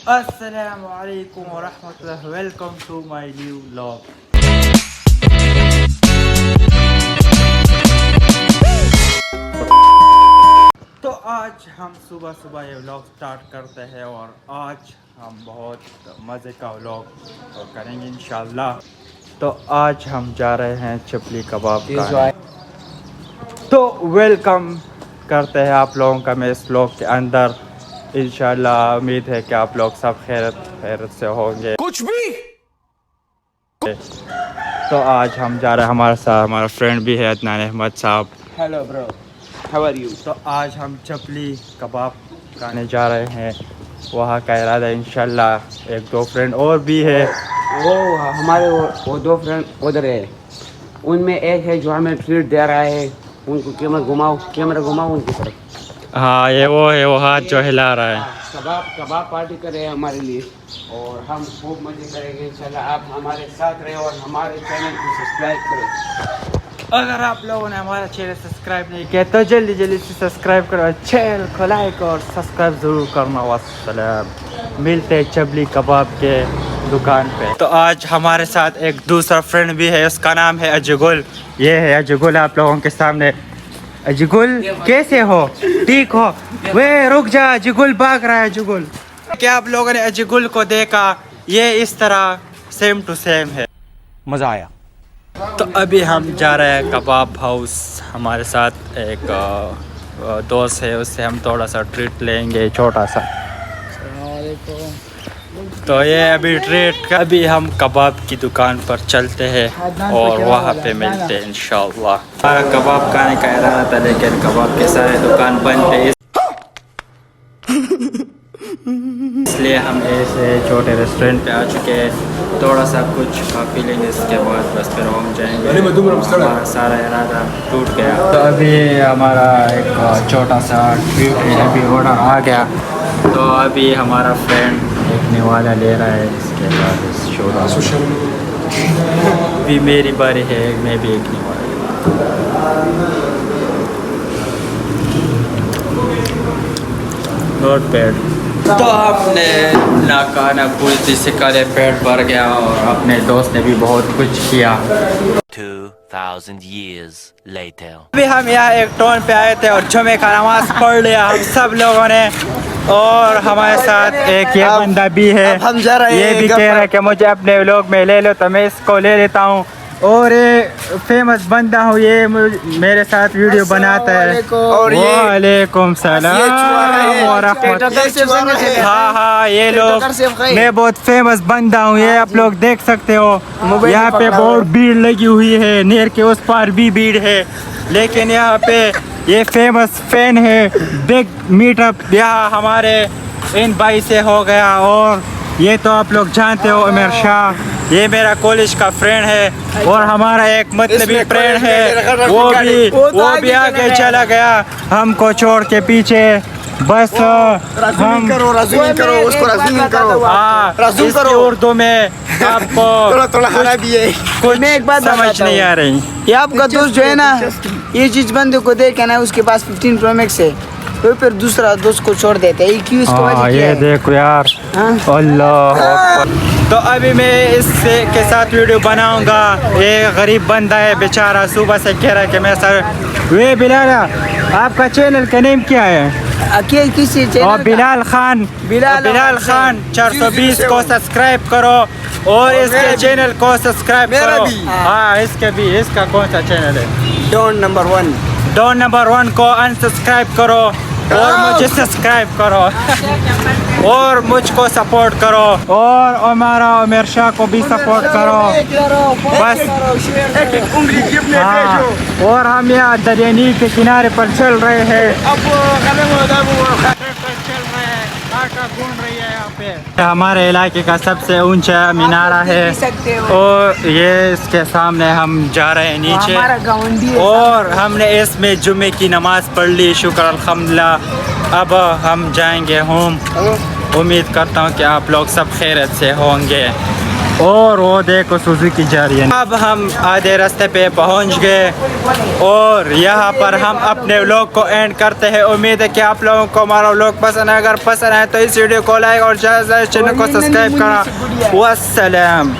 अस्सलामु अलैकुम व रहमतुल्लाह। Welcome to my new vlog. तो आज हम सुबह सुबह ये व्लॉग स्टार्ट करते हैं और आज हम बहुत मज़े का व्लॉग करेंगे इंशाल्लाह। तो आज हम जा रहे हैं चपली कबाब खाने। तो वेलकम करते हैं आप लोगों का मैं इस व्लॉग के अंदर। इंशाल्लाह उम्मीद है कि आप लोग सब खैरत से होंगे। कुछ भी। तो आज हम जा रहे हैं, हमारे साथ हमारा फ्रेंड भी है अदनान अहमद साहब। Hello bro, how are you? तो आज हम चपली कबाब खाने जा रहे हैं। वहाँ का इरादा इंशाल्लाह एक दो फ्रेंड और भी है। वो हमारे वो दो फ्रेंड उधर है, उनमें एक है जो हमें ट्रीट दे रहा है। उनको कैमरा घुमाओ उनकी तरफ। हाँ ये वो है, वो हाथ जो हिला रहा है। कबाब पार्टी करे हमारे लिए और हम खूब मजे करेंगे इंशाल्लाह। आप हमारे साथ रहे और हमारे चैनल को सब्सक्राइब करें। अगर आप लोगों ने हमारा चैनल सब्सक्राइब नहीं किया तो जल्दी जल्दी से सब्सक्राइब करो, चैनल को लाइक और सब्सक्राइब ज़रूर करना। वस्सलाम। मिलते हैं चपली कबाब के दुकान पे। तो आज हमारे साथ एक दूसरा फ्रेंड भी है, उसका नाम है अजगुल। ये है अजगुल आप लोगों के सामने। अजगुल कैसे हो? ठीक हो? वे रुक जा, अजगुल भाग रहा है। अजगुल क्या आप लोगों ने अजगुल को देखा? ये इस तरह सेम टू सेम है। मज़ा आया। तो अभी हम जा रहे हैं कबाब हाउस। हमारे साथ एक दोस्त है, उससे हम थोड़ा सा ट्रीट लेंगे छोटा सा। तो ये अभी ट्रीट का, अभी हम कबाब की दुकान पर चलते हैं और वहाँ पे मिलते हैं इंशाल्लाह। हमारा कबाब खाने का इरादा था लेकिन कबाब के सारे दुकान बंद थे, इसलिए हम ऐसे छोटे रेस्टोरेंट पे आ चुके हैं। थोड़ा सा कुछ खा पी लेंगे, इसके बाद बस फिर हम जाएंगे। हमारा सारा इरादा टूट गया। तो अभी हमारा एक छोटा सा ट्रीट है, अभी ऑर्डर आ गया। तो अभी हमारा फ्रेंड देखने वाला ले रहा है, इसके बाद इस शो भी मेरी बारी है, मैं भी देखने वाला। Not bad. तो हमने ना खाना कुल्फी से कल पेट भर गया और अपने दोस्त ने भी बहुत कुछ किया। 2000 years later. अभी हम यहाँ एक टाउन पे आए थे और जुमे का नमाज पढ़ लिया हम सब लोगों ने। और हमारे साथ एक ये बंदा भी है, हम जा रहे ये हैं भी कह रहा है कि मुझे अपने व्लॉग में ले लो, तो मैं इसको ले लेता हूँ। और ये फेमस बंदा हूँ, ये मेरे साथ वीडियो बनाता है। वालेकुम सलाम व रहमतुल्लाह। हाँ ये लोग, मैं बहुत फेमस बंदा हूँ, ये आप लोग देख सकते हो। यहाँ पे बहुत भीड़ लगी हुई है, नहर के उस पार भी भीड़ है, लेकिन यहाँ पे ये फेमस फैन है। बिग मीटअप यहाँ हमारे इन भाई से हो गया। और ये तो आप लोग जानते हो उमर शाह, ये मेरा कॉलेज का फ्रेंड है। और हमारा एक मतलबी फ्रेंड है, वो भी आगे चला गया हमको छोड़ के पीछे। बस हम करो उसको इसकी उर्दू में आपको कुछ समझ नहीं आ रही। ये आपका दोस्त जो है ना, ये चीज बंदे को देखे ना, उसके पास 15 प्रो मैक्स है, तो फिर दूसरा दोस्त को छोड़ देते हैं। क्यों इसको वजह क्या ये है? देखो यार, अल्लाह अकबर। तो अभी मैं इससे के साथ वीडियो बनाऊंगा। ये गरीब बंदा है बेचारा, सुबह से कह रहा है कि मैं सर। वे बिलाल, आपका चैनल का नेम क्या है? किसी चैनल बिलाल खान। बिलाल खान 420 को सब्सक्राइब करो और इसके चैनल को सब्सक्राइब करो। हाँ इसका कौन सा चैनल है? डॉन नंबर 1 को अनसब्सक्राइब करो और मुझे सब्सक्राइब करो और मुझको सपोर्ट करो और हमारा उमर शाह को भी सपोर्ट करो बस। हाँ, और हम यहाँ दरिया नील के किनारे पर चल रहे हैं। घूम रही है यहाँ पे। हमारे इलाके का सबसे ऊंचा मीनारा है और ये इसके सामने हम जा रहे हैं नीचे। और हमने इसमें जुमे की नमाज पढ़ ली, शुक्र अल्हम्दुलिल्लाह। अब हम जाएंगे होम। उम्मीद करता हूँ कि आप लोग सब खैरियत से होंगे। और वो देखो सुजुकी जा रही है। अब हम आधे रास्ते पे पहुंच गए और यहाँ पर हम अपने व्लॉग को एंड करते हैं। उम्मीद है कि आप लोगों को हमारा व्लॉग पसंद है। अगर पसंद है तो इस वीडियो को लाइक और चैनल को सब्सक्राइब करना। वस्सलाम।